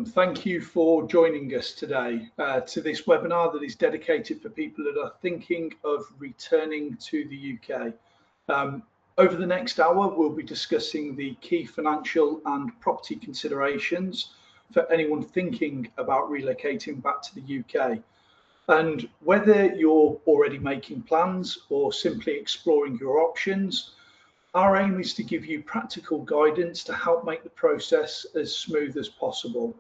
Thank you for joining us today to this webinar that is dedicated for people that are thinking of returning to the UK. Over the next hour, we'll be discussing the key financial and property considerations for anyone thinking about relocating back to the UK. And whether you're already making plans or simply exploring your options, our aim is to give you practical guidance to help make the process as smooth as possible.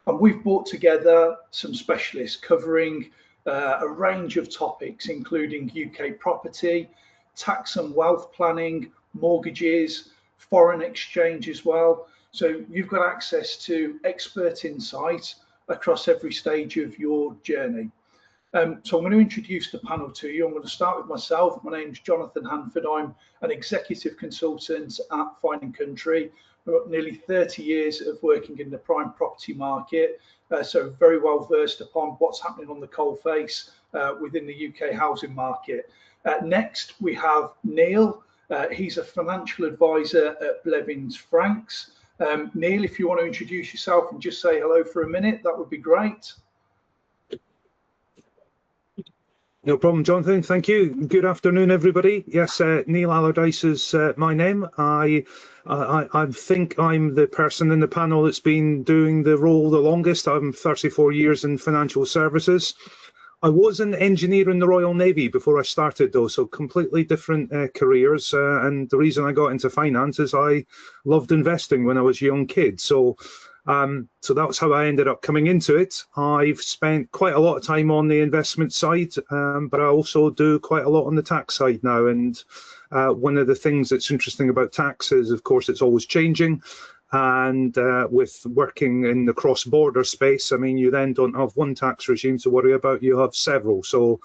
And we've brought together some specialists covering a range of topics, including UK property, tax and wealth planning, mortgages, foreign exchange as well. So you've got access to expert insight across every stage of your journey. So I'm going to introduce the panel to you. I'm going to start with myself. My name's Jonathan Hanford. I'm an executive consultant at Fine & Country. I've got nearly 30 years of working in the prime property market, so very well versed upon what's happening on the coalface within the UK housing market. Next, we have Neil. He's a financial advisor at Blevins Franks. Neil, if you want to introduce yourself and just say hello for a minute, that would be great. No problem, Jonathan. Thank you. Good afternoon, everybody. Yes, Neil Allardyce is my name. I think I'm the person in the panel that's been doing the role the longest. I'm 34 years in financial services. I was an engineer in the Royal Navy before I started, though, so completely different careers. And the reason I got into finance is I loved investing when I was a young kid. So that's how I ended up coming into it. I've spent quite a lot of time on the investment side, but I also do quite a lot on the tax side now. And one of the things that's interesting about tax is, of course, it's always changing. And with working in the cross-border space, I mean, you then don't have one tax regime to worry about, you have several. So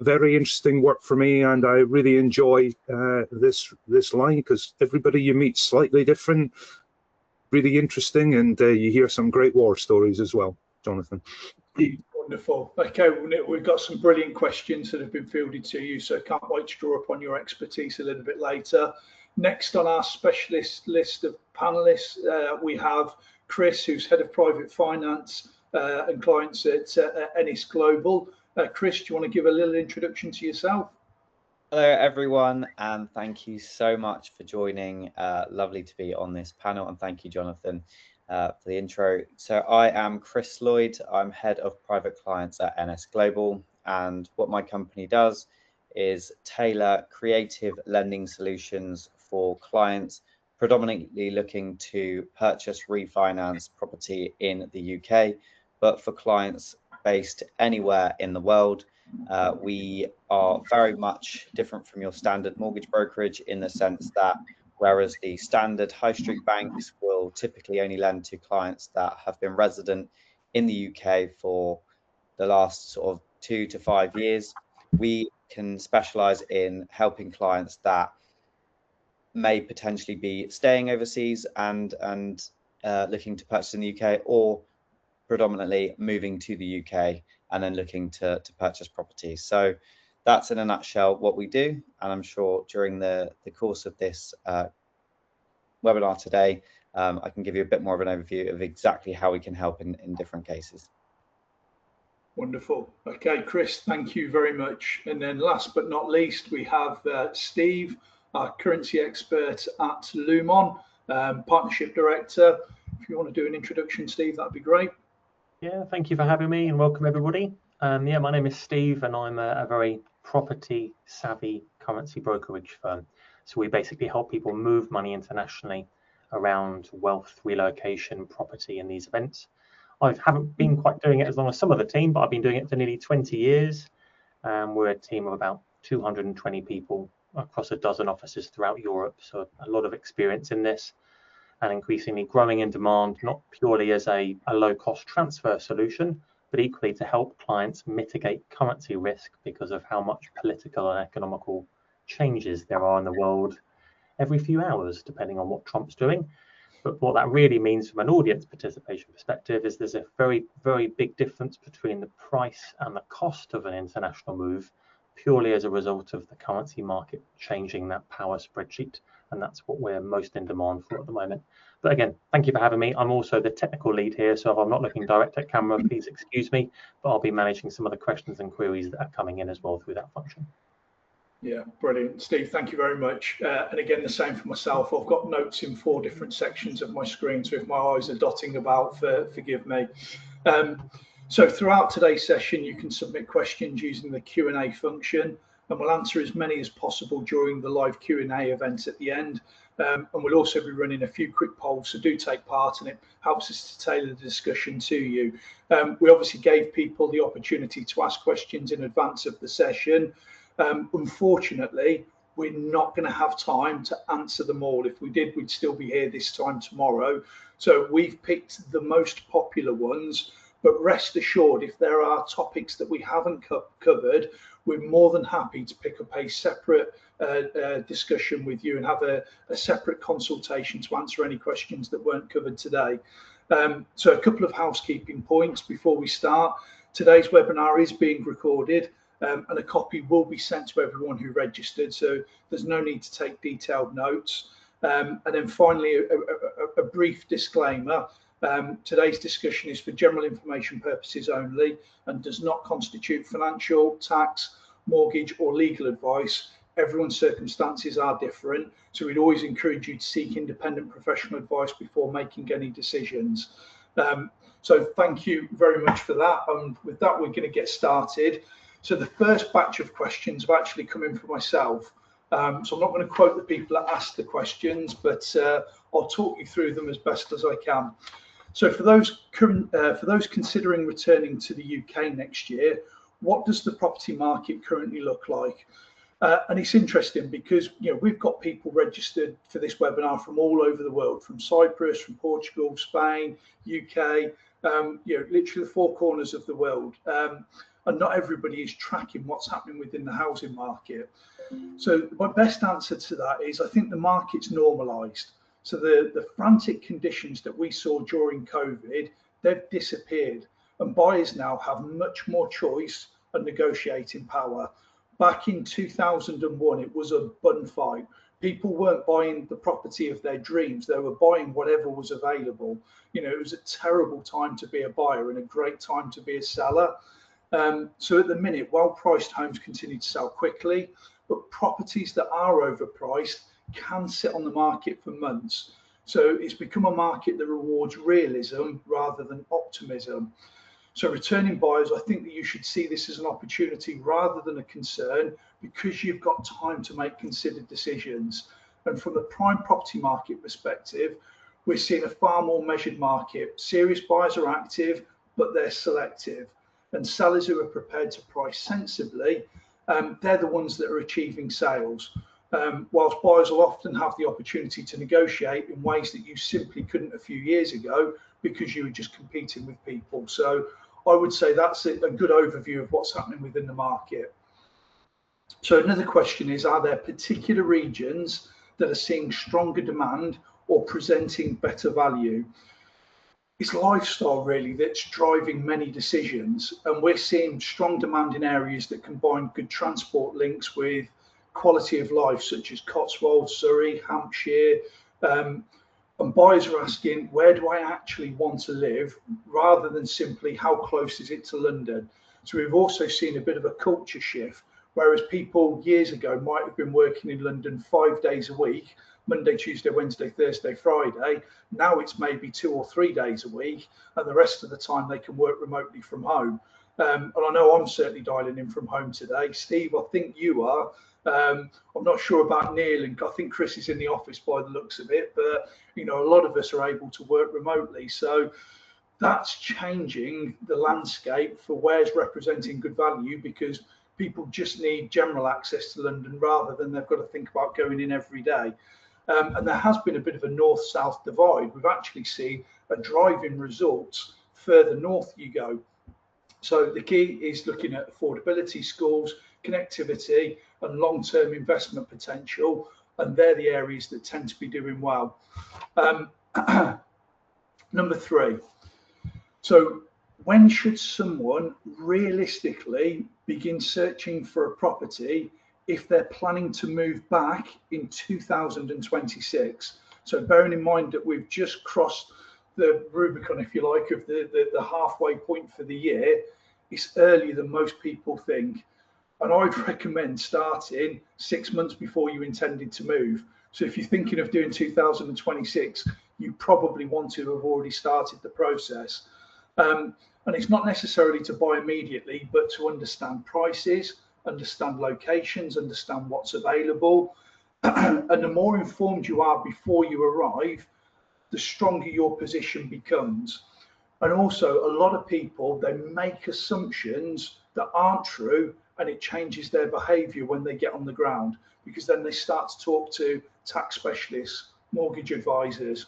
very interesting work for me, and I really enjoy this line because everybody you meet slightly different. Really interesting, and you hear some great war stories as well, Jonathan. Wonderful. Okay, we've got some brilliant questions that have been fielded to you, so can't wait to draw upon your expertise a little bit later. Next on our specialist list of panelists, we have Chris, who's Head of Private Finance and Clients at Ennis Global. Chris, do you want to give a little introduction to yourself? Hello, everyone, and thank you so much for joining. Lovely to be on this panel, and thank you, Jonathan, for the intro. So I am Chris Lloyd. I'm Head of Private Clients at NS Global, and what my company does is tailor creative lending solutions for clients predominantly looking to purchase, refinance property in the UK, but for clients based anywhere in the world. We are very much different from your standard mortgage brokerage in the sense that whereas the standard high street banks will typically only lend to clients that have been resident in the UK for the last sort of 2 to 5 years, we can specialize in helping clients that may potentially be staying overseas and looking to purchase in the UK, or predominantly moving to the UK and then looking to purchase property. So that's in a nutshell what we do, and I'm sure during the course of this webinar today, I can give you a bit more of an overview of exactly how we can help in different cases. Wonderful. Okay, Chris, thank you very much. And then last but not least, we have Steve, our currency expert at Lumon, Partnership Director. If you want to do an introduction, Steve, that'd be great. Yeah, thank you for having me, and welcome everybody. Yeah, my name is Steve, and I'm a very property savvy currency brokerage firm. So we basically help people move money internationally around wealth, relocation, property, and these events. I haven't been quite doing it as long as some of the team, but I've been doing it for nearly 20 years. We're a team of about 220 people across a dozen offices throughout Europe, so a lot of experience in this, and increasingly growing in demand, not purely as a low-cost transfer solution, but equally to help clients mitigate currency risk because of how much political and economical changes there are in the world every few hours, depending on what Trump's doing. But what that really means from an audience participation perspective is there's a very, very big difference between the price and the cost of an international move, purely as a result of the currency market changing that power spreadsheet and that's what we're most in demand for at the moment. But again, thank you for having me. I'm also the technical lead here, so if I'm not looking direct at camera, please excuse me, but I'll be managing some of the questions and queries that are coming in as well through that function. Yeah, brilliant. Steve, thank you very much. And again, the same for myself. I've got notes in 4 different sections of my screen, so if my eyes are dotting about, forgive me. So throughout today's session, you can submit questions using the Q&A function, and we'll answer as many as possible during the live Q&A event at the end. And we'll also be running a few quick polls, so do take part, and it helps us to tailor the discussion to you. We obviously gave people the opportunity to ask questions in advance of the session. Unfortunately, we're not going to have time to answer them all. If we did, we'd still be here this time tomorrow. So we've picked the most popular ones, but rest assured, if there are topics that we haven't covered, we're more than happy to pick up a separate discussion with you and have a separate consultation to answer any questions that weren't covered today. So a couple of housekeeping points before we start. Today's webinar is being recorded, and a copy will be sent to everyone who registered, so there's no need to take detailed notes. And then finally, a brief disclaimer. Today's discussion is for general information purposes only and does not constitute financial, tax, mortgage or legal advice. Everyone's circumstances are different, so we'd always encourage you to seek independent professional advice before making any decisions. So thank you very much for that, and with that we're going to get started. So the first batch of questions have actually come in for myself. So I'm not going to quote the people that asked the questions, but I'll talk you through them as best as I can. So for those considering returning to the UK next year, what does the property market currently look like? And it's interesting because we've got people registered for this webinar from all over the world, from Cyprus, from Portugal, Spain, UK, literally the 4 corners of the world. And not everybody is tracking what's happening within the housing market. So my best answer to that is I think the market's normalised. So the frantic conditions that we saw during COVID, they've disappeared, and buyers now have much more choice and negotiating power. Back in 2001, it was a bun fight. People weren't buying the property of their dreams. They were buying whatever was available. It was a terrible time to be a buyer and a great time to be a seller. So at the minute, well-priced homes continue to sell quickly, but properties that are overpriced can sit on the market for months. So it's become a market that rewards realism rather than optimism. So returning buyers, I think that you should see this as an opportunity rather than a concern, because you've got time to make considered decisions. And from the prime property market perspective, we're seeing a far more measured market. Serious buyers are active, but they're selective. And sellers who are prepared to price sensibly, they're the ones that are achieving sales. Whilst buyers will often have the opportunity to negotiate in ways that you simply couldn't a few years ago because you were just competing with people. So I would say that's a good overview of what's happening within the market. So another question is, are there particular regions that are seeing stronger demand or presenting better value? It's lifestyle really that's driving many decisions, and we're seeing strong demand in areas that combine good transport links with quality of life, such as Cotswolds, Surrey, Hampshire, and buyers are asking, where do I actually want to live, rather than simply how close is it to London. So we've also seen a bit of a culture shift, whereas people years ago might have been working in London 5 days a week, Monday, Tuesday, Wednesday, Thursday, Friday. Now it's maybe 2 or 3 days a week, and the rest of the time they can work remotely from home. And I know I'm certainly dialing in from home today. Steve, I think you are. I'm not sure about Neil, and I think Chris is in the office by the looks of it, but a lot of us are able to work remotely. So that's changing the landscape for where's representing good value, because people just need general access to London rather than they've got to think about going in every day. And there has been a bit of a north-south divide. We've actually seen a drive in results further north you go. So the key is looking at affordability, schools, connectivity and long-term investment potential, and they're the areas that tend to be doing well. Number 3. So when should someone realistically begin searching for a property if they're planning to move back in 2026. So bearing in mind that we've just crossed the Rubicon, if you like, of the halfway point for the year, it's earlier than most people think. And I'd recommend starting 6 months before you intended to move. So if you're thinking of doing 2026, you probably want to have already started the process. And it's not necessarily to buy immediately, but to understand prices, understand locations, understand what's available. And the more informed you are before you arrive, the stronger your position becomes. And also, a lot of people, they make assumptions that aren't true, and it changes their behavior when they get on the ground, because then they start to talk to tax specialists, mortgage advisors,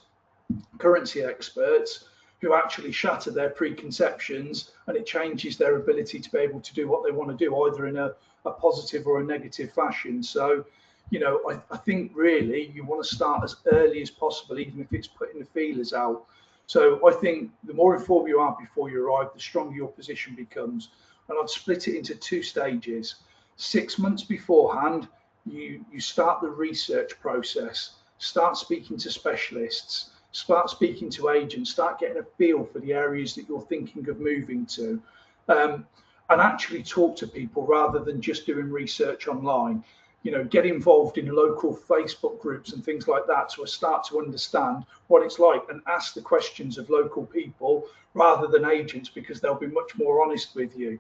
currency experts, who actually shatter their preconceptions, and it changes their ability to be able to do what they want to do, either in a positive or a negative fashion. So, you know, I think really you want to start as early as possible, even if it's putting the feelers out. So I think the more informed you are before you arrive, the stronger your position becomes. And I'd split it into 2 stages. 6 months beforehand, you start the research process, start speaking to specialists, start speaking to agents, start getting a feel for the areas that you're thinking of moving to, and actually talk to people rather than just doing research online. You know, get involved in local Facebook groups and things like that to start to understand what it's like, and ask the questions of local people rather than agents, because they'll be much more honest with you.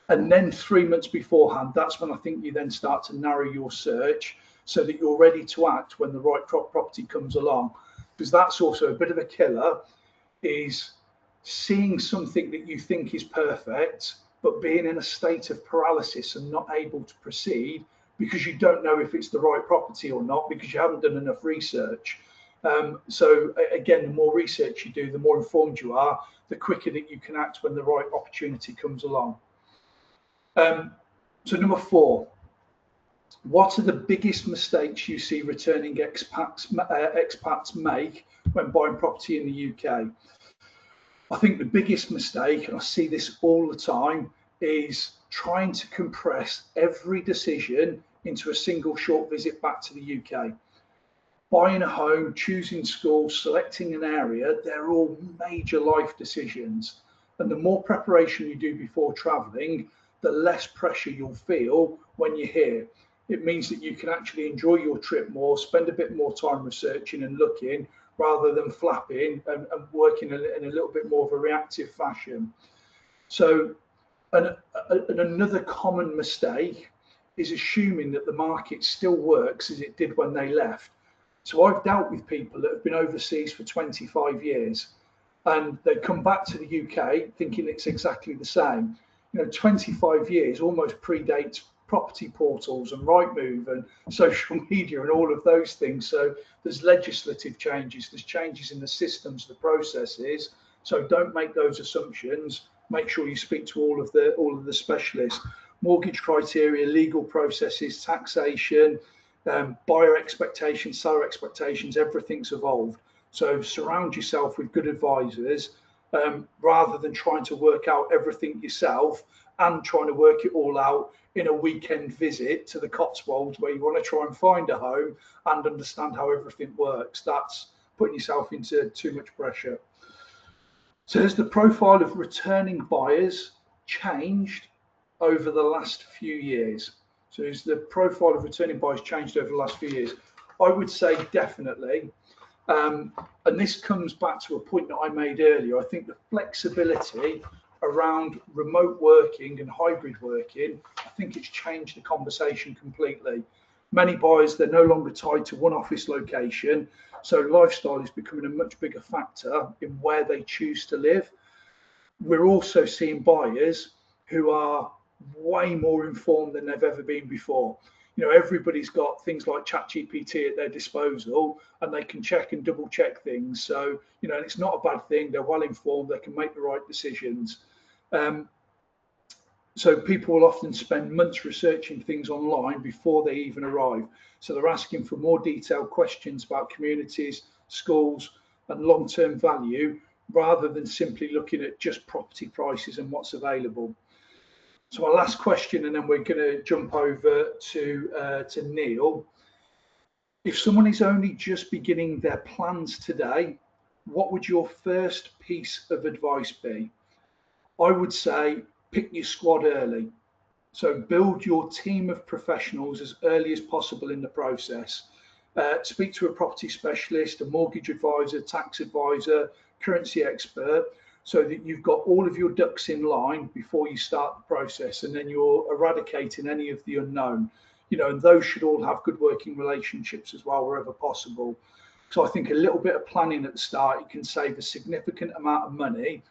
And then 3 months beforehand, that's when I think you then start to narrow your search so that you're ready to act when the right property comes along. Because that's also a bit of a killer, is seeing something that you think is perfect, but being in a state of paralysis and not able to proceed because you don't know if it's the right property or not, because you haven't done enough research. So again, the more research you do, the more informed you are, the quicker that you can act when the right opportunity comes along. So number 4, what are the biggest mistakes you see returning expats make when buying property in the UK? I think the biggest mistake, and I see this all the time, is trying to compress every decision into a single short visit back to the UK. Buying a home, choosing school, selecting an area, they're all major life decisions. And the more preparation you do before travelling, the less pressure you'll feel when you're here. It means that you can actually enjoy your trip more, spend a bit more time researching and looking, rather than flapping and working in a little bit more of a reactive fashion. So, and another common mistake is assuming that the market still works as it did when they left. So I've dealt with people that have been overseas for 25 years, and they come back to the UK thinking it's exactly the same. You know, 25 years almost predates property portals and Rightmove and social media and all of those things. So there's legislative changes, there's changes in the systems, the processes. So don't make those assumptions. Make sure you speak to all of the specialists. Mortgage criteria, legal processes, taxation, buyer expectations, seller expectations, everything's evolved. So surround yourself with good advisors, rather than trying to work out everything yourself and trying to work it all out in a weekend visit to the Cotswolds, where you want to try and find a home and understand how everything works. That's putting yourself into too much pressure. So has the profile of returning buyers changed over the last few years? So has the profile of returning buyers changed over the last few years? I would say definitely. And this comes back to a point that I made earlier. I think the flexibility around remote working and hybrid working, I think it's changed the conversation completely. Many buyers, they're no longer tied to one office location. So lifestyle is becoming a much bigger factor in where they choose to live. We're also seeing buyers who are way more informed than they've ever been before. You know, everybody's got things like ChatGPT at their disposal, and they can check and double check things. So, you know, it's not a bad thing. They're well informed. They can make the right decisions. So people will often spend months researching things online before they even arrive. So they're asking for more detailed questions about communities, schools, and long-term value, rather than simply looking at just property prices and what's available. So my last question, and then we're going to jump over to Neil. If someone is only just beginning their plans today, what would your first piece of advice be? I would say pick your squad early. So build your team of professionals as early as possible in the process. Speak to a property specialist, a mortgage advisor, tax advisor, currency expert, so that you've got all of your ducks in line before you start the process, and then you're eradicating any of the unknown. You know, and those should all have good working relationships as well, wherever possible. So I think a little bit of planning at the start, you can save a significant amount of money.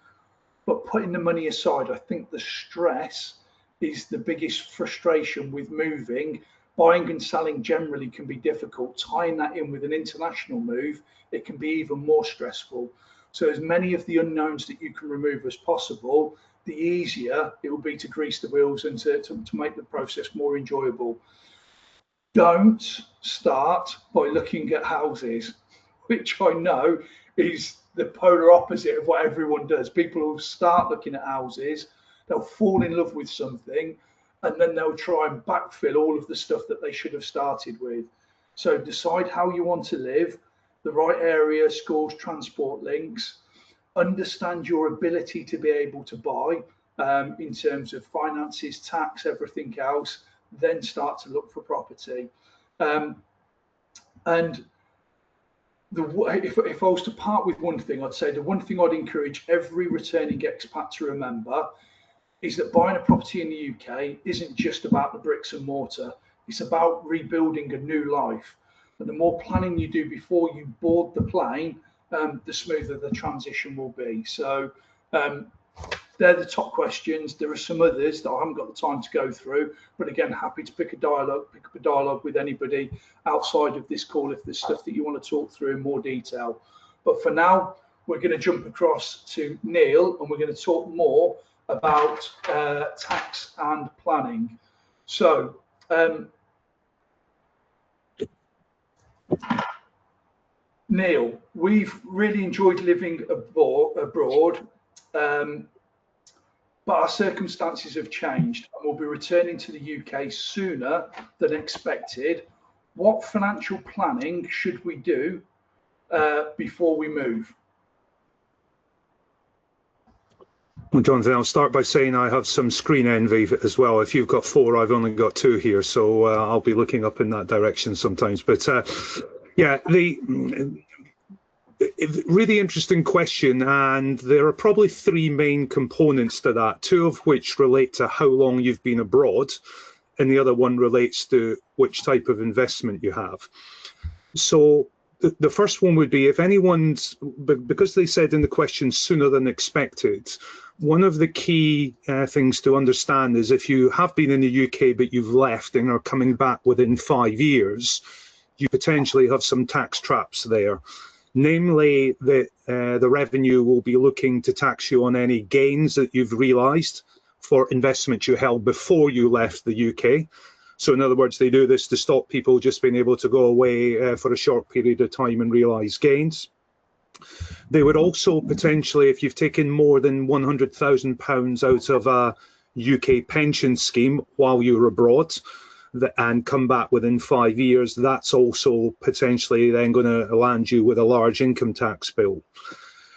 But putting the money aside, I think the stress is the biggest frustration with moving. Buying and selling generally can be difficult. Tying that in with an international move, it can be even more stressful. So as many of the unknowns that you can remove as possible, the easier it will be to grease the wheels and to make the process more enjoyable. Don't start by looking at houses, which I know is the polar opposite of what everyone does. People will start looking at houses, they'll fall in love with something, and then they'll try and backfill all of the stuff that they should have started with. So decide how you want to live, the right area, schools, transport links, understand your ability to be able to buy in terms of finances, tax, everything else, then start to look for property. And if I was to part with one thing, I'd say the one thing I'd encourage every returning expat to remember is that buying a property in the UK isn't just about the bricks and mortar. It's about rebuilding a new life. And the more planning you do before you board the plane, the smoother the transition will be. So they're the top questions. There are some others that I haven't got the time to go through, but again, happy to pick up a dialogue with anybody outside of this call if there's stuff that you want to talk through in more detail. But for now, we're going to jump across to Neil, and we're going to talk more about tax and planning. So Neil, we've really enjoyed living abroad, but our circumstances have changed and we'll be returning to the UK sooner than expected. What financial planning should we do before we move? Well, Jonathan, I'll start by saying I have some screen envy as well. If you've got 4, I've only got 2 here, so I'll be looking up in that direction sometimes. But yeah, really interesting question, and there are probably 3 main components to that, 2 of which relate to how long you've been abroad, and the other one relates to which type of investment you have. So the first one would be, if anyone's, because they said in the question sooner than expected, one of the key things to understand is if you have been in the UK but you've left and are coming back within 5 years, you potentially have some tax traps there. Namely, that the revenue will be looking to tax you on any gains that you've realised for investments you held before you left the UK. So in other words, they do this to stop people just being able to go away for a short period of time and realise gains. They would also potentially, if you've taken more than £100,000 out of a UK pension scheme while you were abroad and come back within 5 years, that's also potentially then going to land you with a large income tax bill.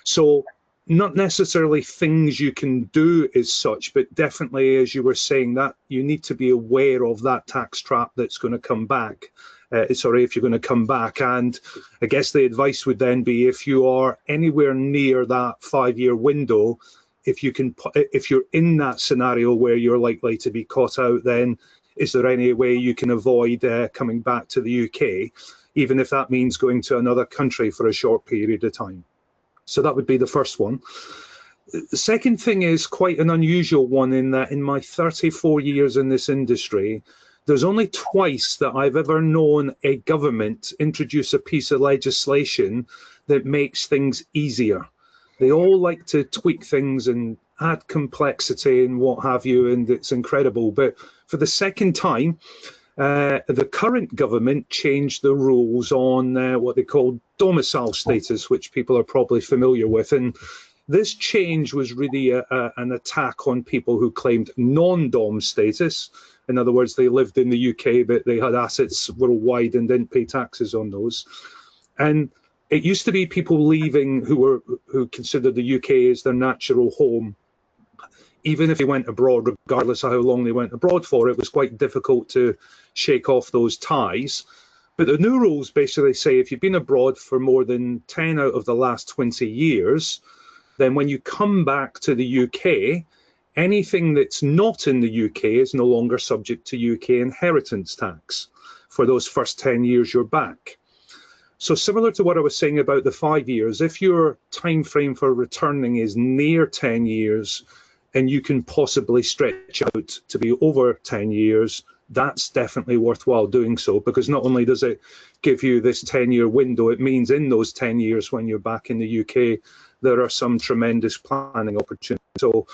So not necessarily things you can do as such, but definitely, as you were saying, that you need to be aware of that tax trap that's going to come back. If you're going to come back. And I guess the advice would then be, if you are anywhere near that 5-year window, if you're in that scenario where you're likely to be caught out, then is there any way you can avoid coming back to the UK, even if that means going to another country for a short period of time? So that would be the first one. The second thing is quite an unusual one, in that in my 34 years in this industry, there's only twice that I've ever known a government introduce a piece of legislation that makes things easier. They all like to tweak things and add complexity and what have you, and it's incredible. But for the second time, the current government changed the rules on what they call domicile status, which people are probably familiar with. And This change was really an attack on people who claimed non-dom status. In other words, they lived in the UK, but they had assets worldwide and didn't pay taxes on those. And it used to be people leaving who considered the UK as their natural home. Even if they went abroad, regardless of how long they went abroad for, it was quite difficult to shake off those ties. But the new rules basically say if you've been abroad for more than 10 out of the last 20 years, then when you come back to the UK, anything that's not in the UK is no longer subject to UK inheritance tax for those first 10 years you're back. So similar to what I was saying about the 5 years, if your time frame for returning is near 10 years and you can possibly stretch out to be over 10 years, that's definitely worthwhile doing so, because not only does it give you this 10-year window, it means in those 10 years when you're back in the UK, there are some tremendous planning opportunities. So,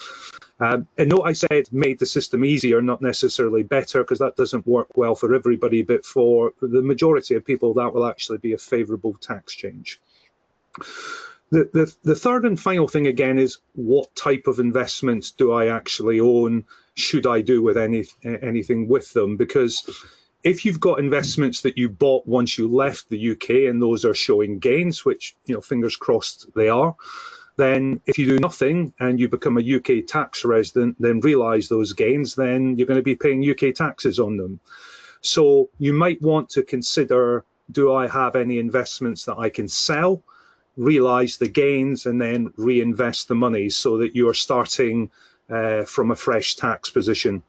and note I said made the system easier, not necessarily better, because that doesn't work well for everybody, but for the majority of people, that will actually be a favourable tax change. The third and final thing again is what type of investments do I actually own? Should I do with anything with them? Because if you've got investments that you bought once you left the UK and those are showing gains, which, you know, fingers crossed they are, then if you do nothing and you become a UK tax resident, then realise those gains, then you're going to be paying UK taxes on them. So you might want to consider, do I have any investments that I can sell, realise the gains, and then reinvest the money so that you're starting from a fresh tax position.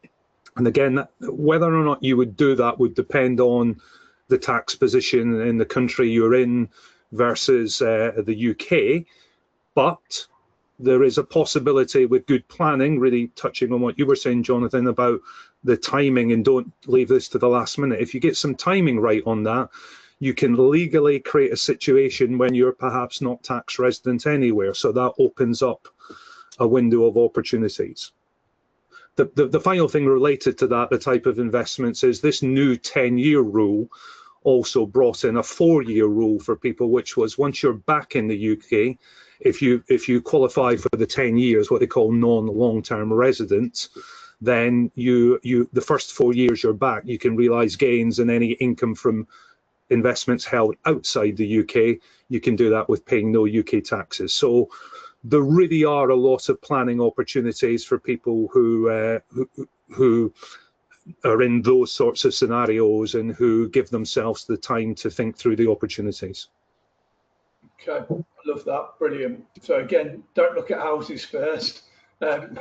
And again, whether or not you would do that would depend on the tax position in the country you're in versus the UK. But there is a possibility with good planning, really touching on what you were saying, Jonathan, about the timing, and don't leave this to the last minute. If you get some timing right on that, you can legally create a situation when you're perhaps not tax resident anywhere. So that opens up a window of opportunities. The final thing related to that, the type of investments, is this new 10-year rule also brought in a 4-year rule for people, which was once you're back in the UK, if you qualify for the 10 years, what they call non-long-term residents, then the first 4 years you're back, you can realise gains, and any income from investments held outside the UK, you can do that with paying no UK taxes. So there really are a lot of planning opportunities for people who are in those sorts of scenarios and who give themselves the time to think through the opportunities. Okay, I love that. Brilliant. So again, don't look at houses first.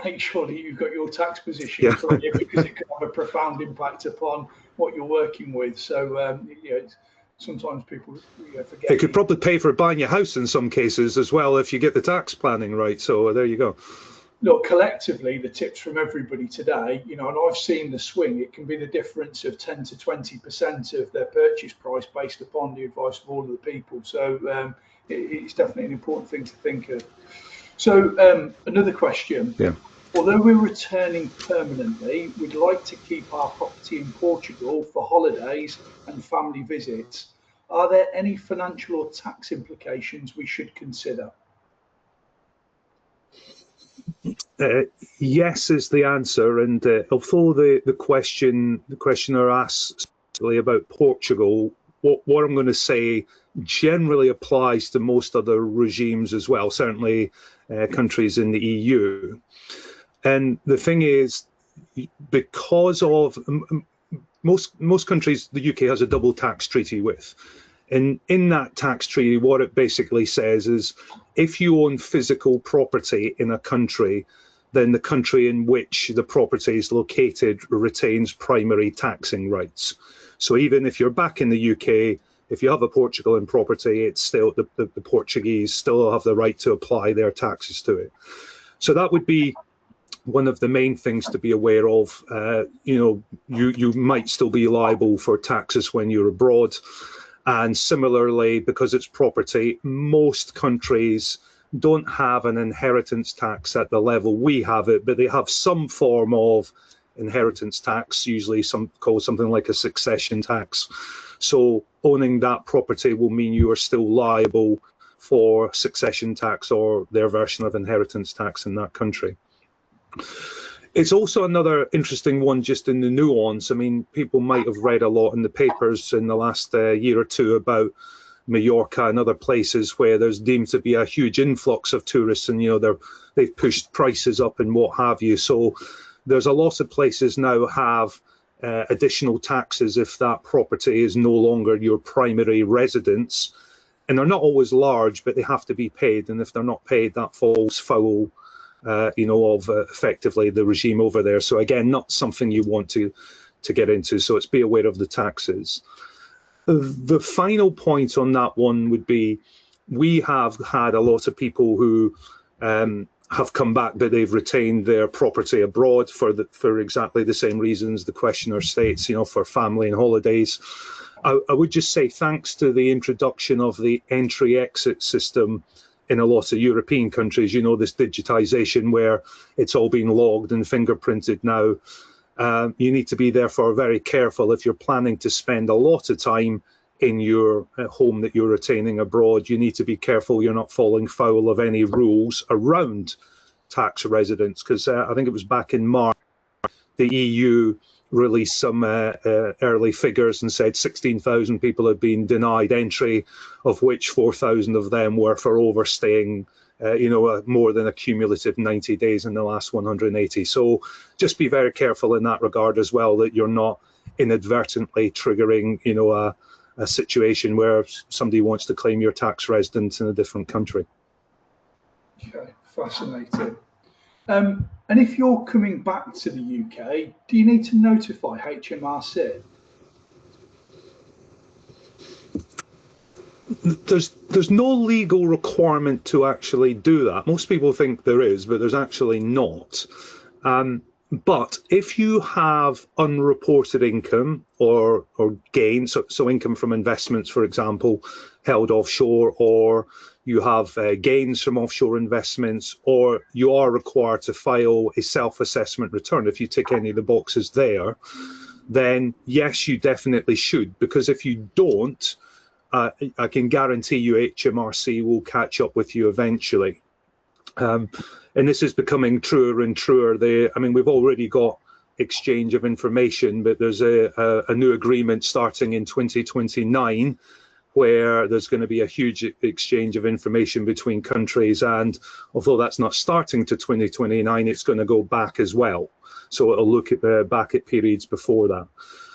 Make sure that you've got your tax position clear, because it can have a profound impact upon what you're working with. So sometimes people forget. It could probably pay for buying your house in some cases as well if you get the tax planning right. So there you go. Look, collectively, the tips from everybody today, and I've seen the swing. It can be the difference of 10 to 20% of their purchase price based upon the advice of all of the people. So it's definitely an important thing to think of. So another question. Yeah. Although we're returning permanently, we'd like to keep our property in Portugal for holidays and family visits. Are there any financial or tax implications we should consider? Yes is the answer, and although the questioner asks about Portugal, what I'm going to say generally applies to most other regimes as well, certainly countries in the EU. And the thing is, because of most countries, the UK has a double tax treaty with. And in that tax treaty, what it basically says is if you own physical property in a country, then the country in which the property is located retains primary taxing rights. So even if you're back in the UK, if you have a Portugal property, it's still the Portuguese still have the right to apply their taxes to it. So that would be one of the main things to be aware of. You might still be liable for taxes when you're abroad. And similarly, because it's property, most countries don't have an inheritance tax at the level we have it, but they have some form of inheritance tax, usually called something like a succession tax. So owning that property will mean you are still liable for succession tax or their version of inheritance tax in that country. It's also another interesting one just in the nuance. I mean, people might have read a lot in the papers in the last year or two about Mallorca and other places where there's deemed to be a huge influx of tourists, and they've pushed prices up and what have you. So there's a lot of places now have additional taxes if that property is no longer your primary residence, and they're not always large, but they have to be paid, and if they're not paid, that falls foul of effectively the regime over there. So again, not something you want to get into, so it's be aware of the taxes. The final point on that one would be, we have had a lot of people who have come back, but they've retained their property abroad for exactly the same reasons the questioner states, for family and holidays. I would just say, thanks to the introduction of the entry-exit system in a lot of European countries, this digitization where it's all being logged and fingerprinted now. You need to be therefore very careful if you're planning to spend a lot of time in your home that you're retaining abroad. You need to be careful you're not falling foul of any rules around tax residence, because I think it was back in March, the EU released some early figures and said 16,000 people had been denied entry, of which 4,000 of them were for overstaying more than a cumulative 90 days in the last 180. So just be very careful in that regard as well, that you're not inadvertently triggering, a situation where somebody wants to claim your tax residence in a different country. Okay, fascinating. And if you're coming back to the UK, do you need to notify HMRC? There's no legal requirement to actually do that. Most people think there is, but there's actually not. But if you have unreported income or gains, so income from investments, for example, held offshore, or you have gains from offshore investments, or you are required to file a self-assessment return, if you tick any of the boxes there, then yes, you definitely should, because if you don't, I can guarantee you HMRC will catch up with you eventually. And this is becoming truer and truer. We've already got exchange of information, but there's a new agreement starting in 2029 where there's going to be a huge exchange of information between countries. And although that's not starting to 2029, it's going to go back as well. So it'll look at back at periods before that.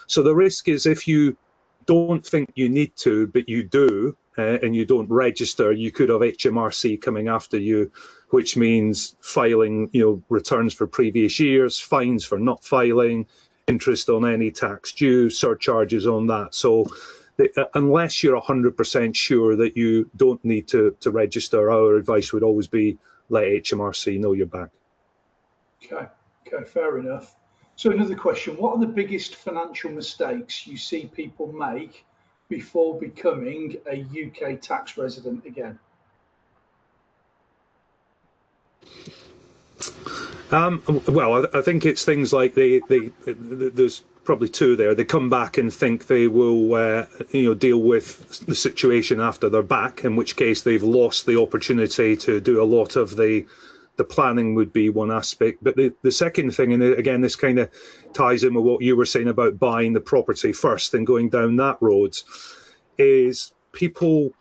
So the risk is, if you don't think you need to, but you do, and you don't register, you could have HMRC coming after you, which means filing, returns for previous years, fines for not filing, interest on any tax due, surcharges on that. So unless you're 100% sure that you don't need to register, our advice would always be let HMRC know you're back. Okay, fair enough. So another question, what are the biggest financial mistakes you see people make before becoming a UK tax resident again? Well, I think it's things like there's probably two there. They come back and think they will, deal with the situation after they're back, in which case they've lost the opportunity to do a lot of the planning, would be one aspect. But the second thing, and again, this kind of ties in with what you were saying about buying the property first and going down that road, is people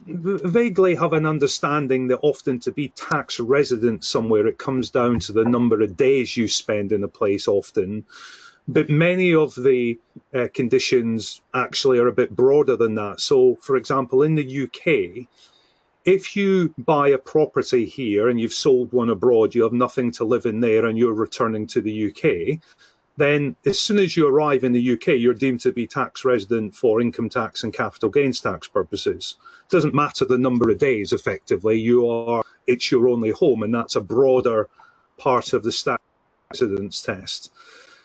vaguely have an understanding that often to be tax resident somewhere, it comes down to the number of days you spend in a place often. But many of the conditions actually are a bit broader than that. So, for example, in the UK, if you buy a property here and you've sold one abroad, you have nothing to live in there and you're returning to the UK, then as soon as you arrive in the UK, you're deemed to be tax resident for income tax and capital gains tax purposes. It doesn't matter the number of days, effectively. It's your only home, and that's a broader part of the tax residence test.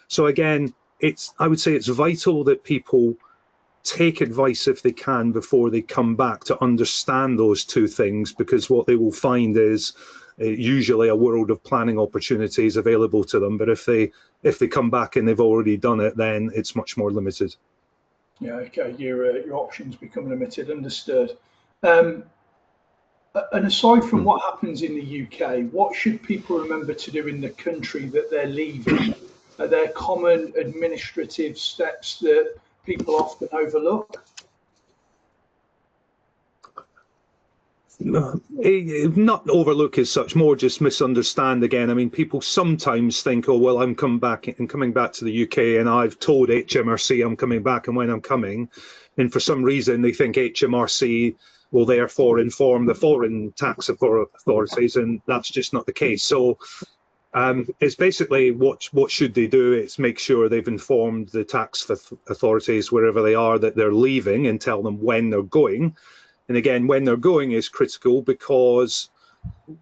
So again, I would say it's vital that people take advice if they can before they come back to understand those two things, because what they will find is usually a world of planning opportunities available to them. But if they come back and they've already done it, then it's much more limited. Yeah, okay, your options become limited, understood. And aside from what happens in the UK, what should people remember to do in the country that they're leaving? Are there common administrative steps that people often overlook? Not overlook as such, more just misunderstand again. I mean, people sometimes think, oh, well, I'm coming back to the UK and I've told HMRC I'm coming back and when I'm coming. And for some reason, they think HMRC will therefore inform the foreign tax authorities, and that's just not the case. So it's basically what should they do? It's make sure they've informed the tax authorities wherever they are that they're leaving and tell them when they're going. And again, when they're going is critical, because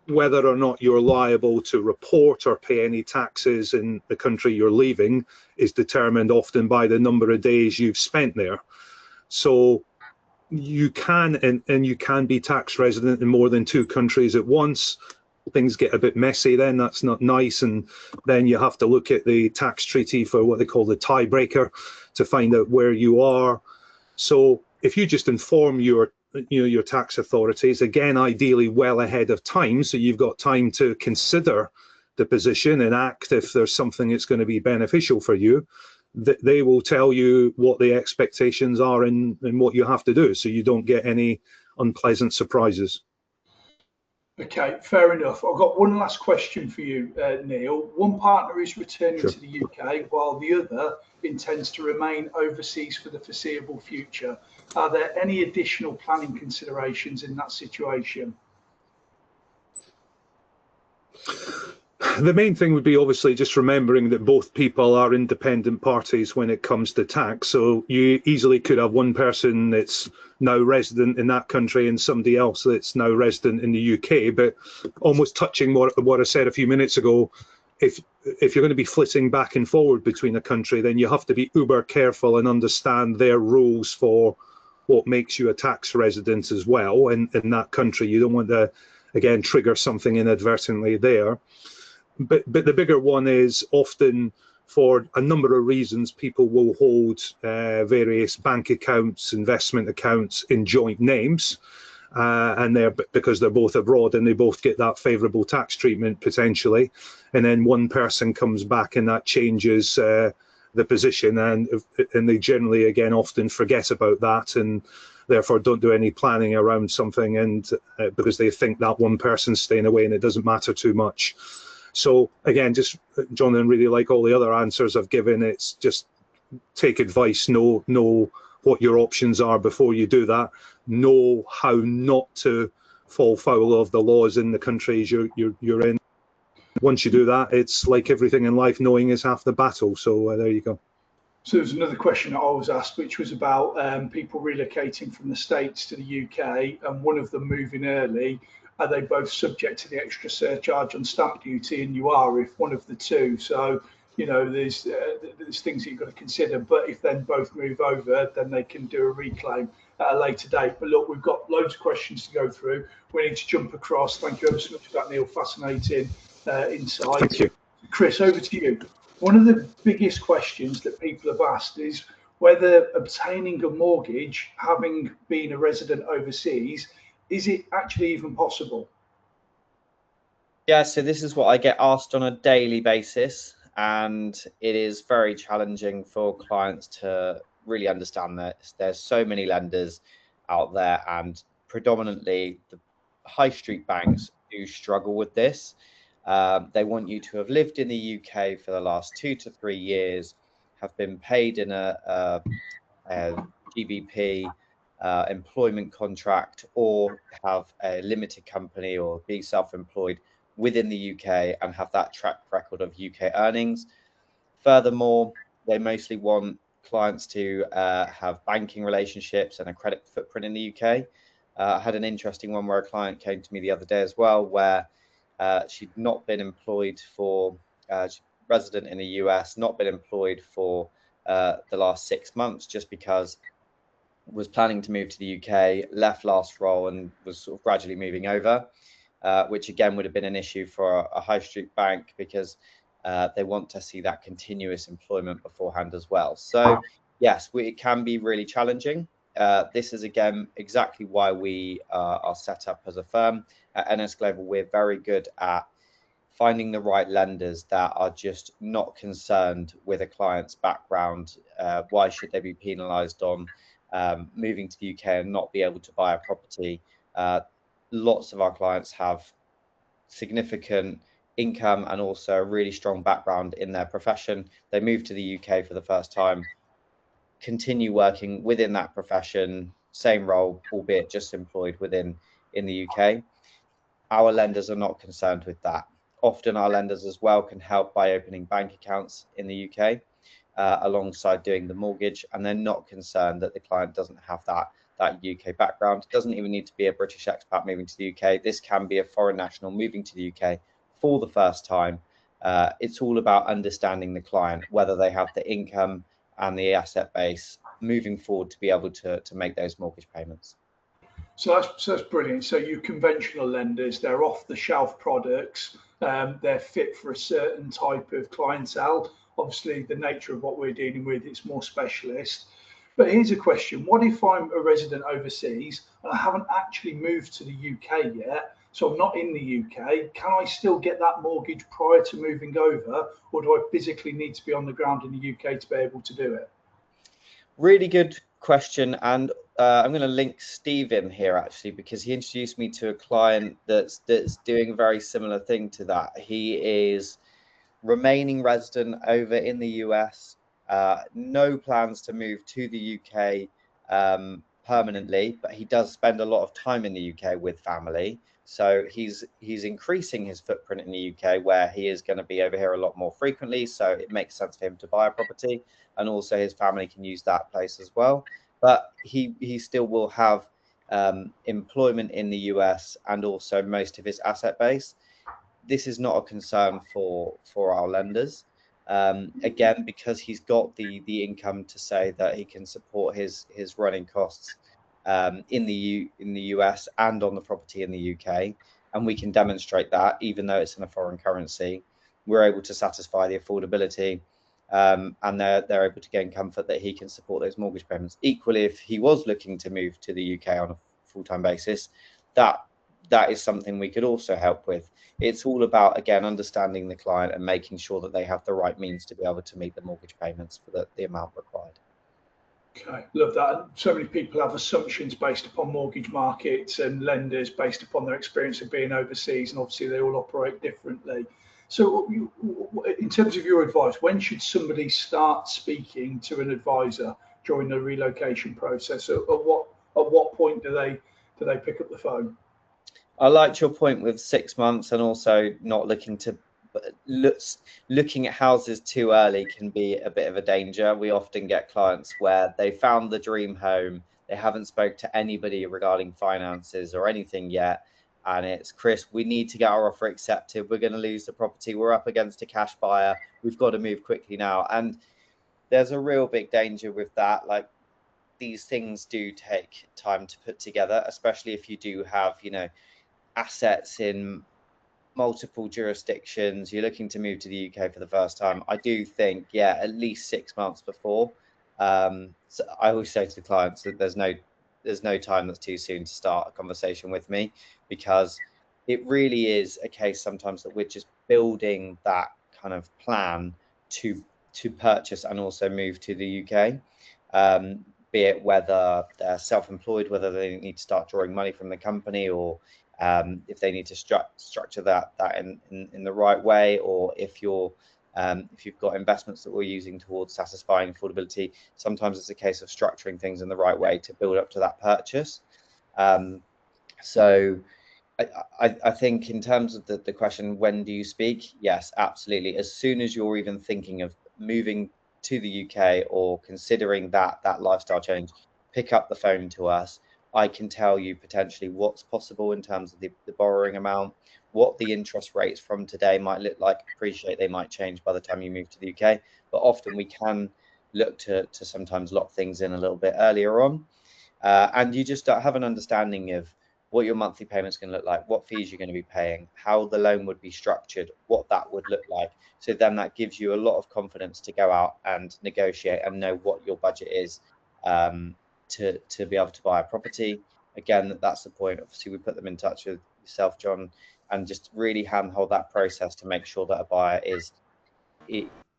whether or not you're liable to report or pay any taxes in the country you're leaving is determined often by the number of days you've spent there. So you can, and you can be tax resident in more than 2 countries at once. Things get a bit messy then, that's not nice. And then you have to look at the tax treaty for what they call the tiebreaker to find out where you are. So if you just inform your tax authorities, again, ideally well ahead of time, so you've got time to consider the position and act if there's something that's going to be beneficial for you, that they will tell you what the expectations are and what you have to do, so you don't get any unpleasant surprises. Okay, fair enough. I've got one last question for you, Neil. One partner is returning to the UK while the other intends to remain overseas for the foreseeable future. Are there any additional planning considerations in that situation? The main thing would be obviously just remembering that both people are independent parties when it comes to tax. So you easily could have one person that's now resident in that country and somebody else that's now resident in the UK. But almost touching what I said a few minutes ago, if you're going to be flitting back and forward between a country, then you have to be uber careful and understand their rules for what makes you a tax resident as well in that country. You don't want to, again, trigger something inadvertently there. But the bigger one is often, for a number of reasons, people will hold various bank accounts, investment accounts in joint names, and because they're both abroad and they both get that favourable tax treatment potentially. And then one person comes back and that changes the position, and they generally, again, often forget about that and therefore don't do any planning around something, and because they think that one person's staying away and it doesn't matter too much. So again, just Jonathan, really like all the other answers I've given, it's just take advice, know what your options are before you do that, know how not to fall foul of the laws in the countries you're in. Once you do that, it's like everything in life, knowing is half the battle. So there you go. So there's another question I was asked, which was about people relocating from the States to the UK and one of them moving early. Are they both subject to the extra surcharge on stamp duty? And you are, if one of the two. So, there's things that you've got to consider. But if then both move over, then they can do a reclaim at a later date. But look, we've got loads of questions to go through. We need to jump across. Thank you ever so much for that, Neil. Fascinating insight. Thank you. Chris, over to you. One of the biggest questions that people have asked is whether obtaining a mortgage, having been a resident overseas, is it actually even possible? Yeah, so this is what I get asked on a daily basis, and it is very challenging for clients to really understand that there's so many lenders out there, and predominantly the high street banks do struggle with this. They want you to have lived in the UK for the last 2 to 3 years, have been paid in a GBP employment contract, or have a limited company or be self-employed within the UK and have that track record of UK earnings. Furthermore, they mostly want clients to have banking relationships and a credit footprint in the UK. I had an interesting one where a client came to me the other day as well, where she'd not been employed for, resident in the US, not been employed for the last 6 months, just because was planning to move to the UK, left last role and was sort of gradually moving over, which again would have been an issue for a high street bank, because they want to see that continuous employment beforehand as well. So yes, it can be really challenging. this is again exactly why we are set up as a firm at NS Global. We're very good at finding the right lenders that are just not concerned with a client's background. Why should they be penalised on moving to the UK and not be able to buy a property? Lots of our clients have significant income and also a really strong background in their profession. They move to the UK for the first time, continue working within that profession, same role, albeit just employed in the UK. Our lenders are not concerned with that. Often our lenders as well can help by opening bank accounts in the UK alongside doing the mortgage, and they're not concerned that the client doesn't have that UK background. It doesn't even need to be a British expat moving to the UK. This can be a foreign national moving to the UK for the first time. It's all about understanding the client, whether they have the income and the asset base moving forward to be able to make those mortgage payments. So that's brilliant. So your conventional lenders, they're off-the-shelf products. They're fit for a certain type of clientele. Obviously, the nature of what we're dealing with, it's more specialist. But here's a question. What if I'm a resident overseas and I haven't actually moved to the UK yet? So I'm not in the UK. Can I still get that mortgage prior to moving over? Or do I physically need to be on the ground in the UK to be able to do it? Really good question. And I'm going to link Steve in here actually, because he introduced me to a client that's doing a very similar thing to that. He is remaining resident over in the US, no plans to move to the UK permanently, but he does spend a lot of time in the UK with family. So he's increasing his footprint in the UK, where he is going to be over here a lot more frequently. So it makes sense for him to buy a property, and also his family can use that place as well. But he still will have employment in the US and also most of his asset base. This is not a concern for our lenders. Again, because he's got the income to say that he can support his running costs in the US and on the property in the UK, and we can demonstrate that even though it's in a foreign currency, we're able to satisfy the affordability, and they're able to gain comfort that he can support those mortgage payments. Equally, if he was looking to move to the UK on a full-time basis, that is something we could also help with. It's all about, again, understanding the client and making sure that they have the right means to be able to meet the mortgage payments for the amount required. Okay, love that. So many people have assumptions based upon mortgage markets and lenders based upon their experience of being overseas, and obviously they all operate differently. So in terms of your advice, when should somebody start speaking to an advisor during the relocation process? At what point do they pick up the phone? I liked your point with 6 months, and also not looking at houses too early can be a bit of a danger. We often get clients where they found the dream home, they haven't spoke to anybody regarding finances or anything yet, and it's, Chris, we need to get our offer accepted, we're going to lose the property, we're up against a cash buyer, we've got to move quickly now. And there's a real big danger with that. Like, these things do take time to put together, especially if you do have, assets in multiple jurisdictions, you're looking to move to the UK for the first time. I do think, at least 6 months before. So I always say to the clients that there's no time that's too soon to start a conversation with me, because it really is a case sometimes that we're just building that kind of plan to purchase and also move to the UK. Be it whether they're self-employed, whether they need to start drawing money from the company, or if they need to structure that in the right way, or if you've got investments that we're using towards satisfying affordability. Sometimes it's a case of structuring things in the right way to build up to that purchase. So I think in terms of the question, when do you speak? Yes, absolutely. As soon as you're even thinking of moving to the UK or considering that lifestyle change, pick up the phone to us. I can tell you potentially what's possible in terms of the borrowing amount, what the interest rates from today might look like. Appreciate they might change by the time you move to the UK, but often we can look to sometimes lock things in a little bit earlier on. And you just have an understanding of what your monthly payments can look like, what fees you're going to be paying, how the loan would be structured, what that would look like. So then that gives you a lot of confidence to go out and negotiate and know what your budget is to be able to buy a property. Again, that's the point. Obviously, we put them in touch with yourself, John, and just really handhold that process to make sure that a buyer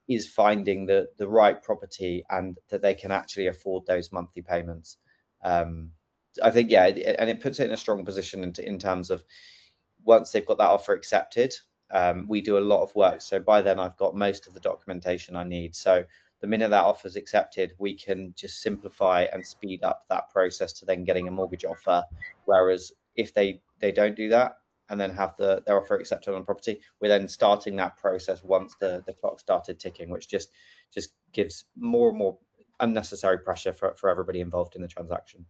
is finding the right property and that they can actually afford those monthly payments. I think, yeah, and it puts it in a strong position in terms of once they've got that offer accepted, we do a lot of work. So by then I've got most of the documentation I need. So the minute that offer is accepted, we can just simplify and speed up that process to then getting a mortgage offer. Whereas if they don't do that and then have their offer accepted on the property, we're then starting that process once the clock started ticking, which just gives more and more unnecessary pressure for everybody involved in the transaction.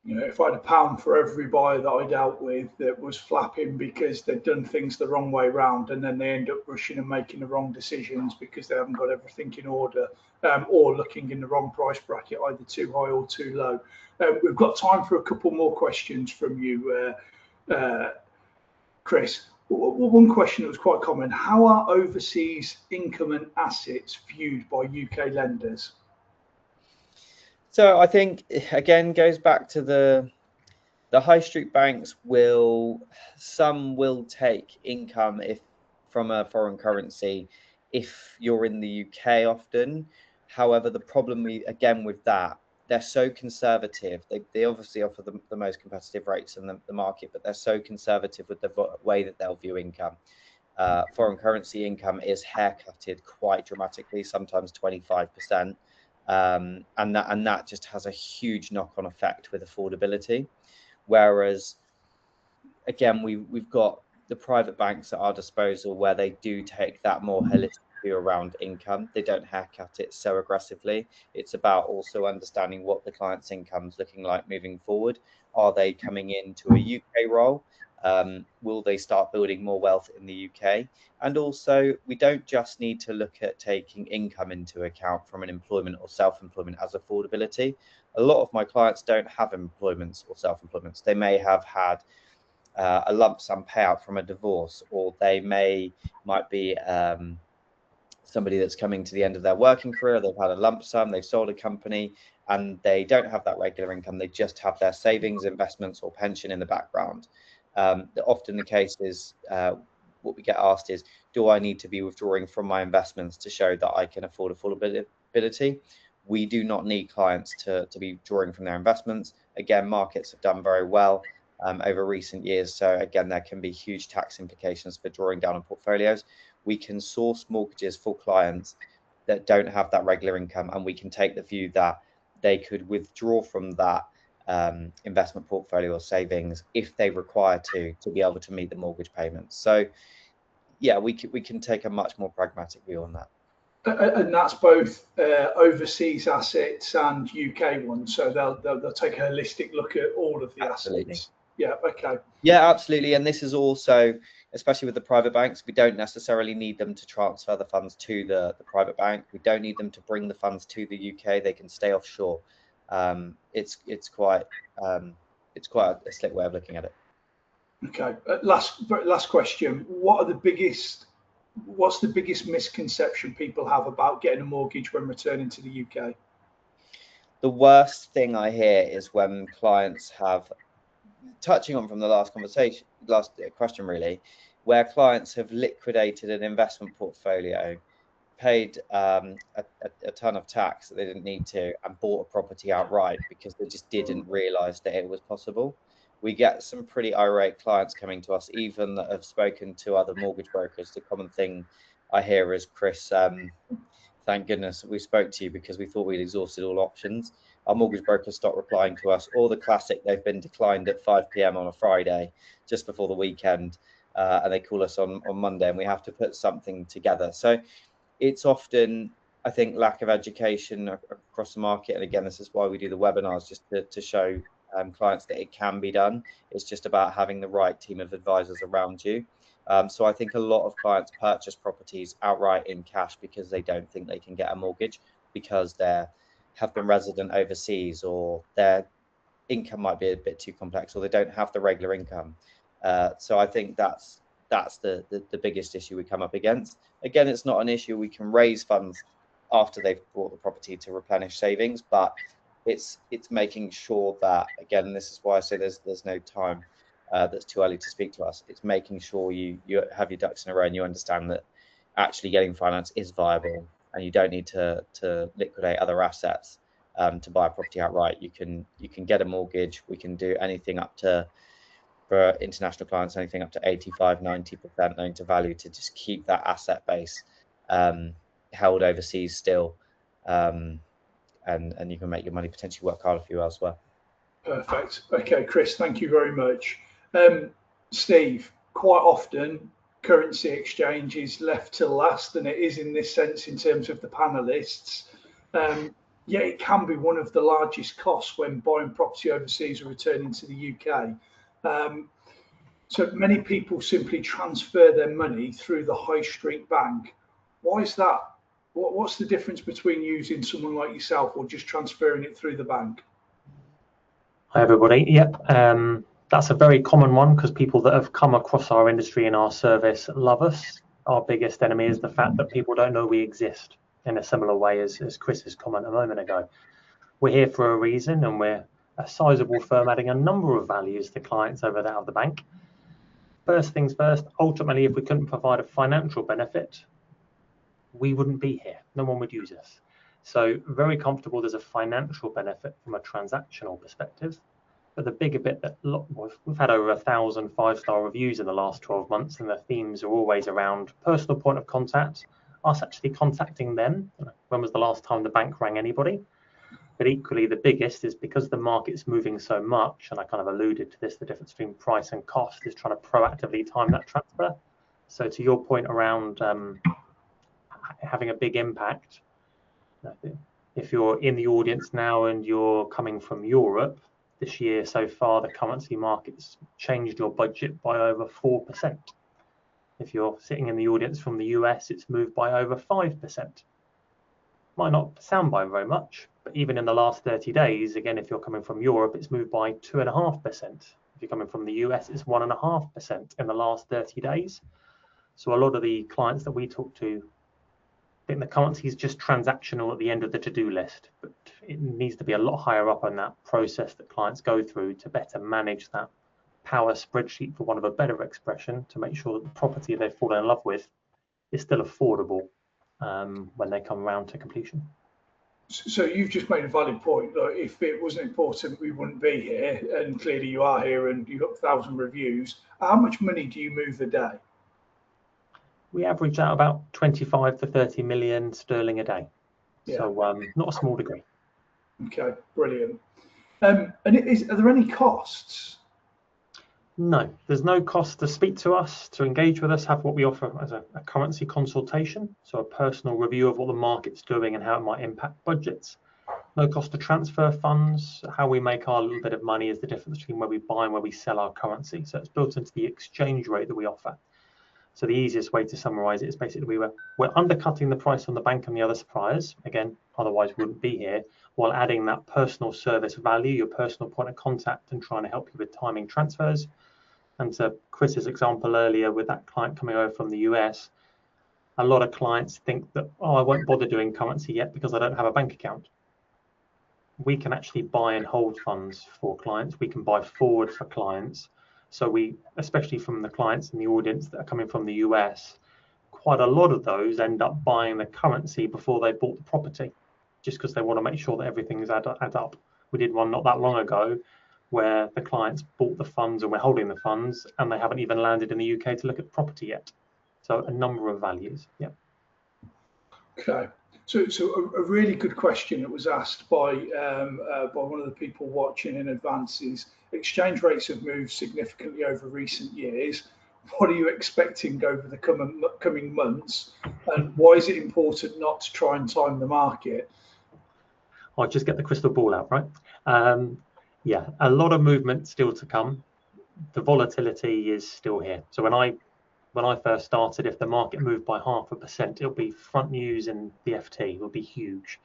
You know, if I had £1 for every buyer that I dealt with that was flapping because they'd done things the wrong way round, and then they end up rushing and making the wrong decisions because they haven't got everything in order, or looking in the wrong price bracket, either too high or too low. We've got time for a couple more questions from you, Chris. One question that was quite common: how are overseas income and assets viewed by UK lenders? So I think, again, goes back to the high street banks some will take income from a foreign currency if you're in the UK often. However, the problem again with that, they're so conservative. They obviously offer the most competitive rates in the market, but they're so conservative with the way that they'll view income. Foreign currency income is haircutted quite dramatically, sometimes 25%. And that just has a huge knock-on effect with affordability. Whereas, again, we've got the private banks at our disposal where they do take that more holistic view around income. They don't haircut it so aggressively. It's about also understanding what the client's income's looking like moving forward. Are they coming into a UK role? Will they start building more wealth in the UK? And also, we don't just need to look at taking income into account from an employment or self-employment as affordability. A lot of my clients don't have employments or self-employments. They may have had a lump sum payout from a divorce, or they might be somebody that's coming to the end of their working career. They've had a lump sum, they've sold a company, and they don't have that regular income. They just have their savings, investments, or pension in the background. Often the case is what we get asked is, do I need to be withdrawing from my investments to show that I can afford affordability? We do not need clients to be drawing from their investments. Again, markets have done very well over recent years. So again, there can be huge tax implications for drawing down on portfolios. We can source mortgages for clients that don't have that regular income, and we can take the view that they could withdraw from that investment portfolio or savings if they require to be able to meet the mortgage payments. So yeah, we can take a much more pragmatic view on that. And that's both overseas assets and UK ones. So they'll take a holistic look at all of the assets. Yeah. Okay. Yeah, absolutely. And this is also, especially with the private banks, we don't necessarily need them to transfer the funds to the private bank. We don't need them to bring the funds to the UK. They can stay offshore. It's quite a slick way of looking at it. Okay. Last question. What's the biggest misconception people have about getting a mortgage when returning to the UK? The worst thing I hear is when clients have, touching on from the last question really, where clients have liquidated an investment portfolio, paid a ton of tax that they didn't need to, and bought a property outright because they just didn't realize that it was possible. We get some pretty irate clients coming to us, even that have spoken to other mortgage brokers. The common thing I hear is, Chris, thank goodness we spoke to you because we thought we'd exhausted all options. Our mortgage brokers stopped replying to us, or the classic, they've been declined at 5 p.m. on a Friday just before the weekend, and they call us on Monday, and we have to put something together. So it's often, I think, lack of education across the market. And again, this is why we do the webinars, just to show clients that it can be done. It's just about having the right team of advisors around you. So I think a lot of clients purchase properties outright in cash because they don't think they can get a mortgage because they have been resident overseas, or their income might be a bit too complex, or they don't have the regular income. So I think that's the biggest issue we come up against. Again, it's not an issue. We can raise funds after they've bought the property to replenish savings, but it's making sure that, again, this is why I say there's no time that's too early to speak to us. It's making sure you have your ducks in a row and you understand that actually getting finance is viable, and you don't need to liquidate other assets to buy a property outright. You can get a mortgage. We can do anything up to, for international clients, anything up to 85-90% loan to value, to just keep that asset base held overseas still, and you can make your money potentially work harder for you elsewhere. Perfect. Okay, Chris, thank you very much. Steve, quite often currency exchange is left to last, and it is in this sense in terms of the panelists. Yet it can be one of the largest costs when buying property overseas or returning to the UK. So many people simply transfer their money through the high street bank. Why is that? What's the difference between using someone like yourself or just transferring it through the bank? Hi everybody. Yep, that's a very common one, because people that have come across our industry and our service love us. Our biggest enemy is the fact that people don't know we exist, in a similar way as Chris's comment a moment ago. We're here for a reason, and we're a sizable firm adding a number of values to clients over there at the bank. First things first, ultimately, if we couldn't provide a financial benefit, we wouldn't be here. No one would use us. So very comfortable there's a financial benefit from a transactional perspective. But the bigger bit that we've had over 1,000 5-star reviews in the last 12 months, and the themes are always around personal point of contact, us actually contacting them. When was the last time the bank rang anybody? But equally, the biggest is because the market's moving so much, and I kind of alluded to this, the difference between price and cost is trying to proactively time that transfer. So to your point around having a big impact, if you're in the audience now and you're coming from Europe, this year so far, the currency market's changed your budget by over 4%. If you're sitting in the audience from the US, it's moved by over 5%. Might not sound by very much, but even in the last 30 days, again, if you're coming from Europe, it's moved by 2.5%. If you're coming from the US, it's 1.5% in the last 30 days. So a lot of the clients that we talk to think the currency is just transactional at the end of the to-do list, but it needs to be a lot higher up on that process that clients go through to better manage that power spreadsheet, for want of a better expression, to make sure that the property they've fallen in love with is still affordable when they come around to completion. So you've just made a valid point. That if it wasn't important, we wouldn't be here, and clearly you are here, and you've got 1,000 reviews. How much money do you move a day? We average out about 25 to 30 million sterling a day. Yeah. So not a small degree. Okay, brilliant. And are there any costs? No, there's no cost to speak to us, to engage with us, have what we offer as a currency consultation, so a personal review of what the market's doing and how it might impact budgets. No cost to transfer funds. How we make our little bit of money is the difference between where we buy and where we sell our currency. So it's built into the exchange rate that we offer. So the easiest way to summarize it is basically we're undercutting the price on the bank and the other suppliers, again, otherwise we wouldn't be here, while adding that personal service value, your personal point of contact, and trying to help you with timing transfers. And to Chris's example earlier with that client coming over from the US, a lot of clients think that, oh, I won't bother doing currency yet because I don't have a bank account. We can actually buy and hold funds for clients. We can buy forward for clients. So we, especially from the clients in the audience that are coming from the US, quite a lot of those end up buying the currency before they bought the property, just because they want to make sure that everything's add up. We did one not that long ago where the clients bought the funds and we're holding the funds, and they haven't even landed in the UK to look at the property yet. So a number of values, yeah. Okay. So a really good question that was asked by one of the people watching in advance is, exchange rates have moved significantly over recent years. What are you expecting over the coming months? And why is it important not to try and time the market? I'll just get the crystal ball out, right? Yeah, a lot of movement still to come. The volatility is still here. So when I first started, if the market moved by 0.5%, it'll be front news in the FT, it'll be huge.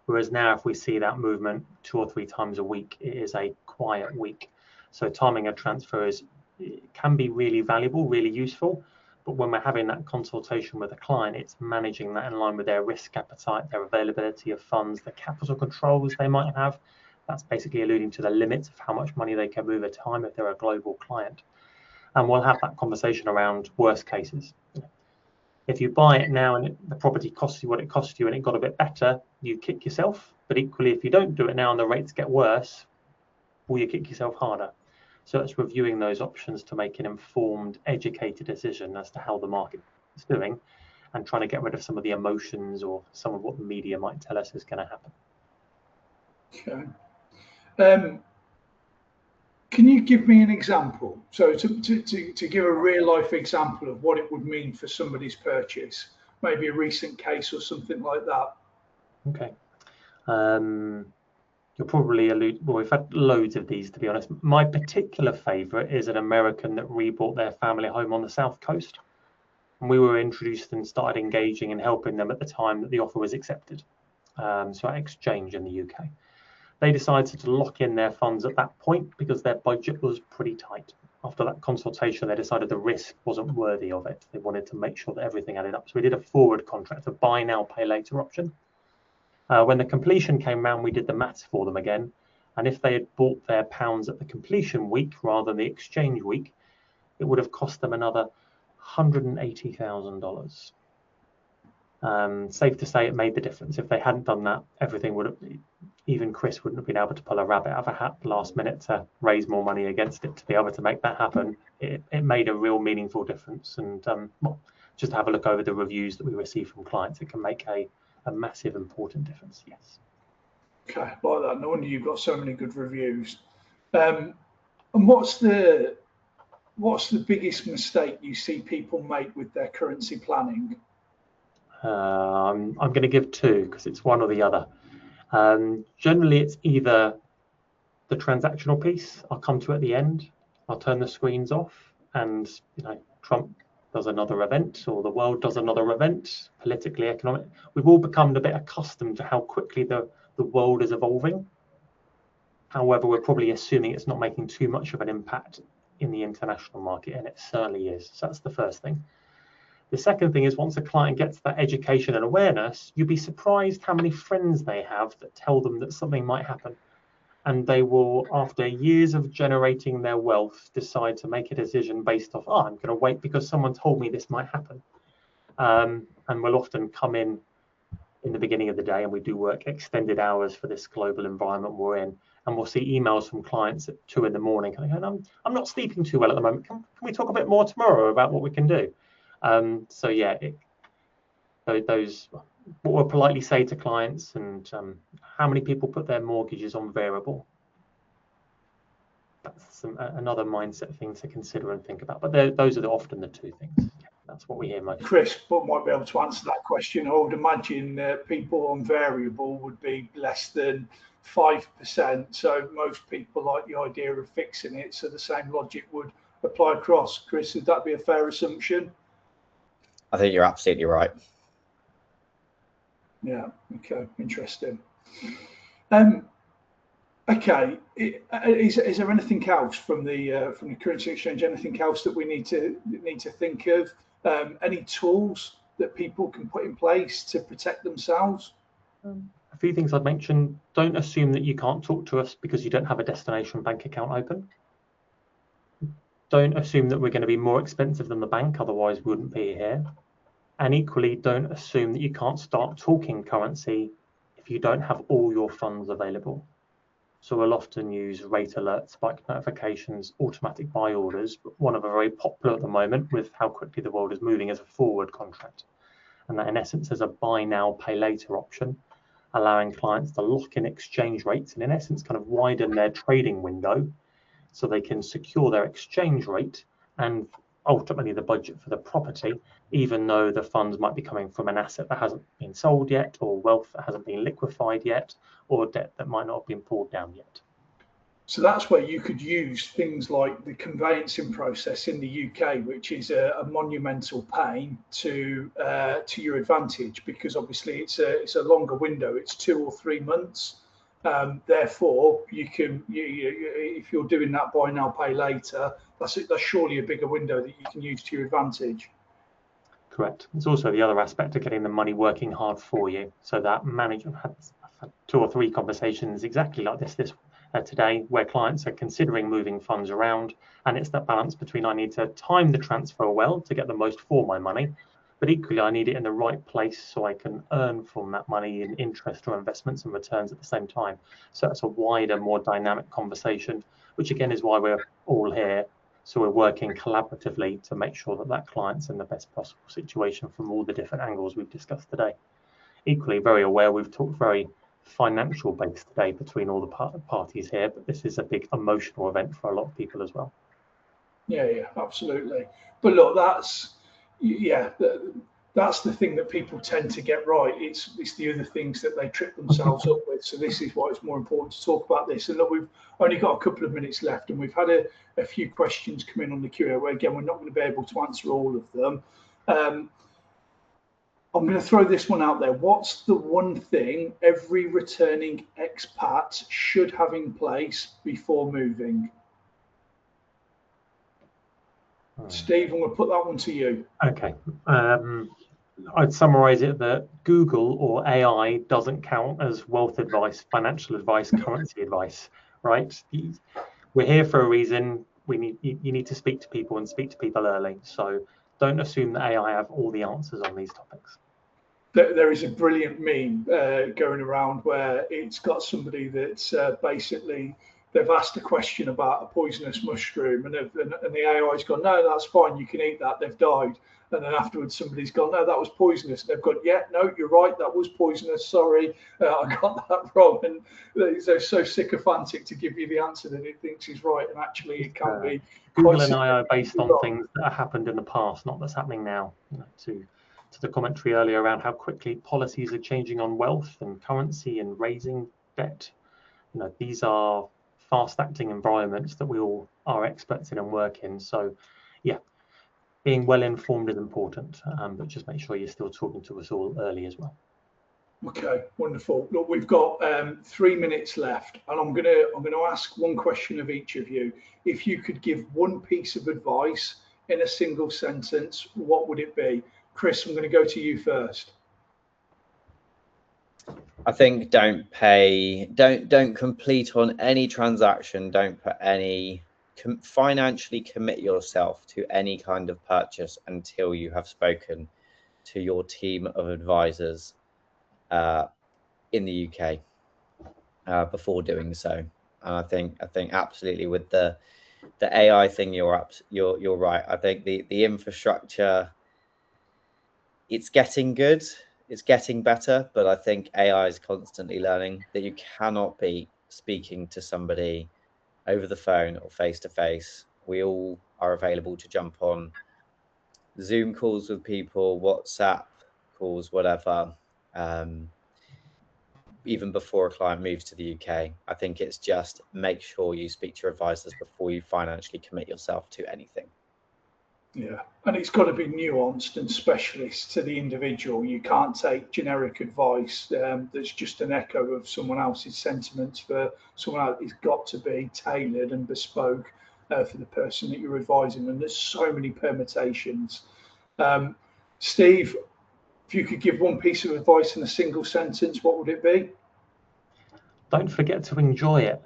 Whereas now, if we see that movement 2 or 3 times a week, it is a quiet week. So timing a transfer can be really valuable, really useful. But when we're having that consultation with a client, it's managing that in line with their risk appetite, their availability of funds, the capital controls they might have, That's basically alluding to the limits of how much money they can move at a time if they're a global client. And we'll have that conversation around worst cases. If you buy it now and the property costs you what it costs you and it got a bit better, you kick yourself. But equally, if you don't do it now and the rates get worse, will you kick yourself harder? So it's reviewing those options to make an informed, educated decision as to how the market is doing, and trying to get rid of some of the emotions or some of what the media might tell us is going to happen. Okay. Can you give me an example? So to give a real life example of what it would mean for somebody's purchase, maybe a recent case or something like that. Okay. You'll probably well, we've had loads of these, to be honest. My particular favourite is an American that rebought their family home on the South Coast. And we were introduced and started engaging and helping them at the time that the offer was accepted. So at exchange in the UK. They decided to lock in their funds at that point because their budget was pretty tight. After that consultation, they decided the risk wasn't worthy of it. They wanted to make sure that everything added up. So we did a forward contract, a buy now, pay later option. When the completion came around, we did the maths for them again. And if they had bought their pounds at the completion week rather than the exchange week, it would have cost them another $180,000. Safe to say it made the difference. If they hadn't done that, everything would have, even Chris wouldn't have been able to pull a rabbit out of a hat last minute to raise more money against it to be able to make that happen. It made a real meaningful difference. And well, just have a look over the reviews that we receive from clients. It can make a massive, important difference. Yes. Okay, like that. No wonder you've got so many good reviews. And what's the biggest mistake you see people make with their currency planning? I'm going to give two because it's one or the other. Generally, it's either the transactional piece. I'll come to at the end. I'll turn the screens off, and Trump does another event, or the world does another event, politically, economic. We've all become a bit accustomed to how quickly the world is evolving. However, we're probably assuming it's not making too much of an impact in the international market, and it certainly is. So that's the first thing. The second thing is, once a client gets that education and awareness, you'd be surprised how many friends they have that tell them that something might happen. And they will, after years of generating their wealth, decide to make a decision based off, I'm going to wait because someone told me this might happen. And we'll often come in the beginning of the day, and we do work extended hours for this global environment we're in. And we'll see emails from clients at 2 in the morning going, I'm not sleeping too well at the moment. Can we talk a bit more tomorrow about what we can do? So yeah, those what we'll politely say to clients, and how many people put their mortgages on variable. That's another mindset thing to consider and think about. But those are often the two things. That's what we hear most. Chris might be able to answer that question. I would imagine people on variable would be less than 5%. So most people like the idea of fixing it. So the same logic would apply across. Chris, would that be a fair assumption? I think you're absolutely right. Yeah. Okay. Interesting. Okay. Is there anything else from the currency exchange? Anything else that we need to think of? Any tools that people can put in place to protect themselves? A few things I'd mention. Don't assume that you can't talk to us because you don't have a destination bank account open. Don't assume that we're going to be more expensive than the bank, otherwise we wouldn't be here. And equally, don't assume that you can't start talking currency if you don't have all your funds available. So we'll often use rate alerts, spike notifications, automatic buy orders, but one of them very popular at the moment with how quickly the world is moving is a forward contract. And that in essence is a buy now, pay later option, allowing clients to lock in exchange rates and in essence kind of widen their trading window so they can secure their exchange rate and ultimately the budget for the property, even though the funds might be coming from an asset that hasn't been sold yet, or wealth that hasn't been liquefied yet, or debt that might not have been pulled down yet. So that's where you could use things like the conveyancing process in the UK, which is a monumental pain to your advantage, because obviously it's a longer window. It's 2 or 3 months. Therefore, if you're doing that buy now, pay later, that's surely a bigger window that you can use to your advantage. Correct. There's also the other aspect of getting the money working hard for you. So that management has a had 2 or 3 conversations exactly like this today, where clients are considering moving funds around, and it's that balance between I need to time the transfer well to get the most for my money, but equally I need it in the right place so I can earn from that money in interest or investments and returns at the same time. So it's a wider, more dynamic conversation, which again is why we're all here. So we're working collaboratively to make sure that that client's in the best possible situation from all the different angles we've discussed today. Equally very aware we've talked very financial based today between all the parties here, but this is a big emotional event for a lot of people as well. Yeah, absolutely. But look, that's the thing that people tend to get right. It's the other things that they trip themselves up with. So this is why it's more important to talk about this. And look, we've only got a couple of minutes left, and we've had a few questions come in on the Q&A. Where again, we're not going to be able to answer all of them. I'm going to throw this one out there. What's the one thing every returning expat should have in place before moving? Steve, I'm going to put that one to you. Okay. I'd summarize it that Google or AI doesn't count as wealth advice, financial advice, currency advice, right? We're here for a reason. You need to speak to people and speak to people early. So don't assume that AI have all the answers on these topics. There is a brilliant meme going around where it's got somebody that's basically, they've asked a question about a poisonous mushroom, and the AI's gone, no, that's fine, you can eat that, they've died. And then afterwards somebody's gone, no, that was poisonous. And they've gone, yeah, no, you're right, that was poisonous, sorry, I got that wrong. And they're so sycophantic to give you the answer that it thinks is right, and actually it can be. Google and AI are based on things that have happened in the past, not that's happening now. To the commentary earlier around how quickly policies are changing on wealth and currency and raising debt. These are fast-acting environments that we all are experts in and work in. So, yeah, being well informed is important, but just make sure you're still talking to us all early as well. Okay, wonderful. Look, we've got 3 minutes left, and I'm gonna ask one question of each of you. If you could give one piece of advice in a single sentence, what would it be? Chris, I'm going to go to you first. I think don't complete on any transaction. Don't put any financially commit yourself to any kind of purchase until you have spoken to your team of advisors in the UK before doing so. And I think absolutely with the AI thing, you're right. I think the infrastructure, it's getting good, it's getting better, but I think AI is constantly learning that you cannot be speaking to somebody over the phone or face to face. We all are available to jump on Zoom calls with people, WhatsApp calls, whatever, even before a client moves to the UK. I think it's just make sure you speak to your advisors before you financially commit yourself to anything. Yeah, and it's got to be nuanced and specialist to the individual. You can't take generic advice that's just an echo of someone else's sentiments for someone else. It's got to be tailored and bespoke for the person that you're advising. And there's so many permutations. Steve, if you could give one piece of advice in a single sentence, what would it be? Don't forget to enjoy it.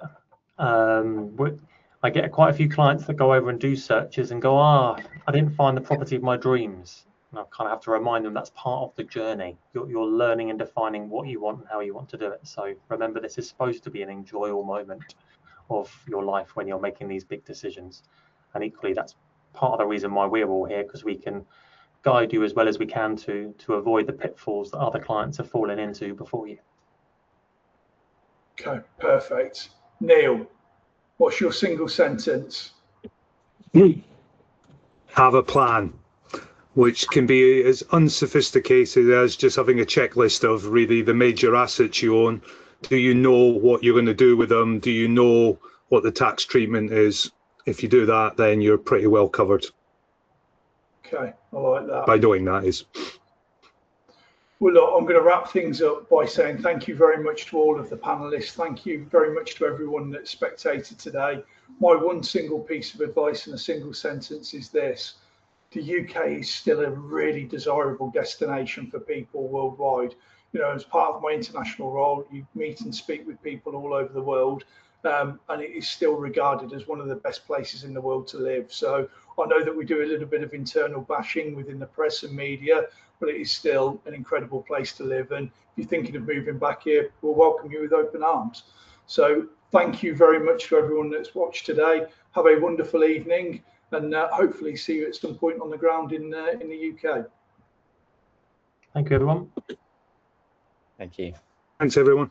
I get quite a few clients that go over and do searches and go, I didn't find the property of my dreams. And I kind of have to remind them that's part of the journey. You're learning and defining what you want and how you want to do it. So remember, this is supposed to be an enjoyable moment of your life when you're making these big decisions. And equally, that's part of the reason why we're all here, because we can guide you as well as we can to avoid the pitfalls that other clients have fallen into before you. Okay, perfect. Neil, what's your single sentence? Have a plan, which can be as unsophisticated as just having a checklist of really the major assets you own. Do you know what you're going to do with them? Do you know what the tax treatment is? If you do that, then you're pretty well covered. Okay, I like that. By doing that is. Well, look, I'm going to wrap things up by saying thank you very much to all of the panelists. Thank you very much to everyone that spectated today. My one single piece of advice in a single sentence is this. The UK is still a really desirable destination for people worldwide. you know, as part of my international role, you meet and speak with people all over the world, and it is still regarded as one of the best places in the world to live. So I know that we do a little bit of internal bashing within the press and media, but it is still an incredible place to live. And if you're thinking of moving back here, we'll welcome you with open arms. So thank you very much to everyone that's watched today. Have a wonderful evening, and hopefully see you at some point on the ground in the UK. Thank you, everyone. Thank you. Thanks, everyone.